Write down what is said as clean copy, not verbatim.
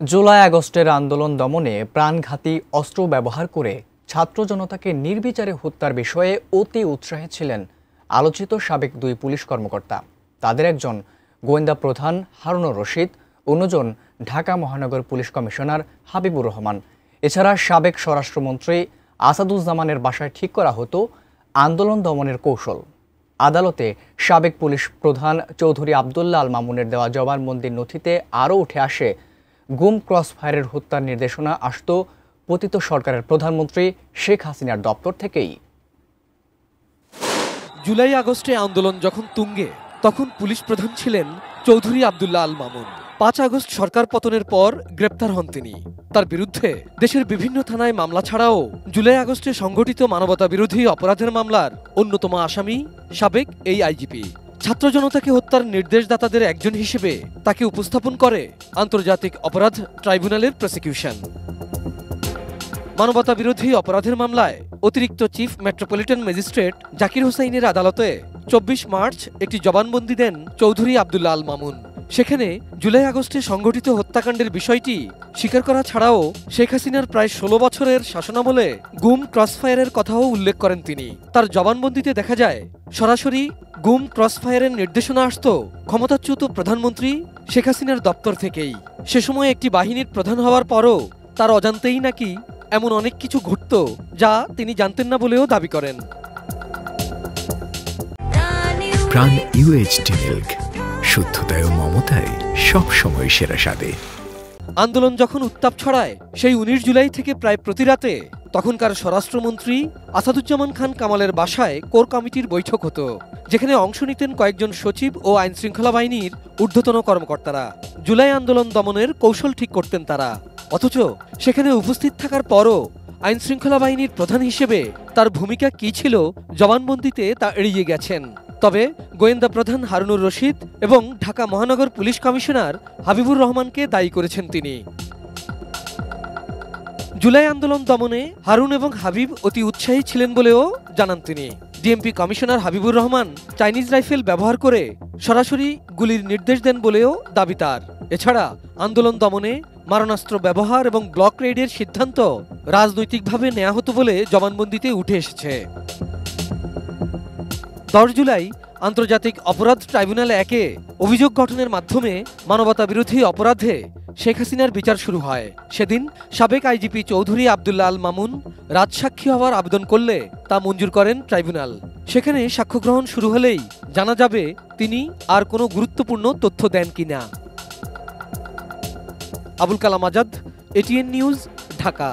জুলাই আগস্টের আন্দোলন দমনে প্রাণঘাতী অস্ত্র ব্যবহার করে ছাত্র জনতাকে নির্বিচারে হত্যার বিষয়ে অতি উৎসাহী ছিলেন আলোচিত সাবেক দুই পুলিশ কর্মকর্তা। তাদের একজন গোয়েন্দা প্রধান হারুনুর রশিদ, অন্যজন ঢাকা মহানগর পুলিশ কমিশনার হাবিবুর রহমান। এছাড়া সাবেক স্বরাষ্ট্রমন্ত্রী আসাদুজ্জামানের বাসায় ঠিক করা হতো আন্দোলন দমনের কৌশল। আদালতে সাবেক পুলিশ প্রধান চৌধুরী আবদুল্লাহ আল মামুনের দেওয়া জবানবন্দির নথিতে আরও উঠে আসে গুম ক্রসফায়ারের হত্যার নির্দেশনা আসত পতিত সরকারের প্রধানমন্ত্রী শেখ হাসিনার দপ্তর থেকেই। জুলাই আগস্টে আন্দোলন যখন তুঙ্গে, তখন পুলিশ প্রধান ছিলেন চৌধুরী আবদুল্লাহ আল মামুন। ৫ আগস্ট সরকার পতনের পর গ্রেপ্তার হন তিনি। তার বিরুদ্ধে দেশের বিভিন্ন থানায় মামলা ছাড়াও জুলাই আগস্টে সংঘটিত মানবতা বিরোধী অপরাধের মামলার অন্যতম আসামি সাবেক এই আইজিপি। ছাত্র জনতাকে হত্যার নির্দেশদাতাদের একজন হিসেবে তাকে উপস্থাপন করে আন্তর্জাতিক অপরাধ ট্রাইব্যুনালের প্রসিকিউশন। মানবতা বিরোধী অপরাধের মামলায় অতিরিক্ত চিফ মেট্রোপলিটন ম্যাজিস্ট্রেট জাকির হোসাইনের আদালতে ২৪ মার্চ একটি জবানবন্দি দেন চৌধুরী আবদুল্লাহ আল মামুন। সেখানে জুলাই আগস্টে সংঘটিত হত্যাকাণ্ডের বিষয়টি স্বীকার করা ছাড়াও শেখ হাসিনার প্রায় ১৬ বছরের শাসনামলে গুম ক্রসফায়ারের কথাও উল্লেখ করেন তিনি। তার জবানবন্দিতে দেখা যায়, সরাসরি গুম ক্রসফায়ারের নির্দেশনা আসত ক্ষমতাচ্যুত প্রধানমন্ত্রী শেখ হাসিনার দপ্তর থেকেই। সে সময় একটি বাহিনীর প্রধান হওয়ার পরও তার অজান্তেই নাকি এমন অনেক কিছু ঘটত যা তিনি জানতেন না বলেও দাবি করেন। প্রাণ ইউএইচটি মিল্ক, শুদ্ধতায় ও মমতায় সবসময় সেরা স্বাদে। আন্দোলন যখন উত্তাপ ছড়ায় সেই ১৯ জুলাই থেকে প্রায় প্রতি রাতে তখনকার স্বরাষ্ট্রমন্ত্রী আসাদুজ্জামান খান কামালের বাসায় কোর কমিটির বৈঠক হতো, যেখানে অংশ নিতেন কয়েকজন সচিব ও আইনশৃঙ্খলা বাহিনীর ঊর্ধ্বতন কর্মকর্তারা। জুলাই আন্দোলন দমনের কৌশল ঠিক করতেন তারা। অথচ সেখানে উপস্থিত থাকার পরও আইনশৃঙ্খলা বাহিনীর প্রধান হিসেবে তার ভূমিকা কী ছিল জবানবন্দিতে তা এড়িয়ে গেছেন। তবে গোয়েন্দা প্রধান হারুনুর রশিদ এবং ঢাকা মহানগর পুলিশ কমিশনার হাবিবুর রহমানকে দায়ী করেছেন তিনি। জুলাই আন্দোলন দমনে হারুন এবং হাবিব অতি উৎসাহী ছিলেন বলেও জানান তিনি। DMP commissioner Habibur Rahman Chinese rifle ব্যবহার করে সরাসরি গুলির নির্দেশ দেন বলেও দাবি তার। এছাড়া আন্দোলন দমনে মারণাস্ত্র ব্যবহার এবং ব্লক রেইডের সিদ্ধান্ত রাজনৈতিকভাবে নেওয়া হতো বলে জবানবন্দিতে উঠে এসেছে। ১০ জুলাই আন্তর্জাতিক অপরাধ ট্রাইব্যুনাল ১-এ অভিযোগ গঠনের মাধ্যমে মানবতা বিরোধী অপরাধে শেখ হাসিনার বিচার শুরু হয়। সেদিন সাবেক আইজিপি চৌধুরী আবদুল্লাহ আল মামুন রাজসাক্ষী হওয়ার আবেদন করলে তা মঞ্জুর করেন ট্রাইব্যুনাল। সেখানে সাক্ষ্য গ্রহণ শুরু হলেই জানা যাবে তিনি আর কোনো গুরুত্বপূর্ণ তথ্য দেন কিনা। Abul Kalam Azad, ATN news, Dhaka.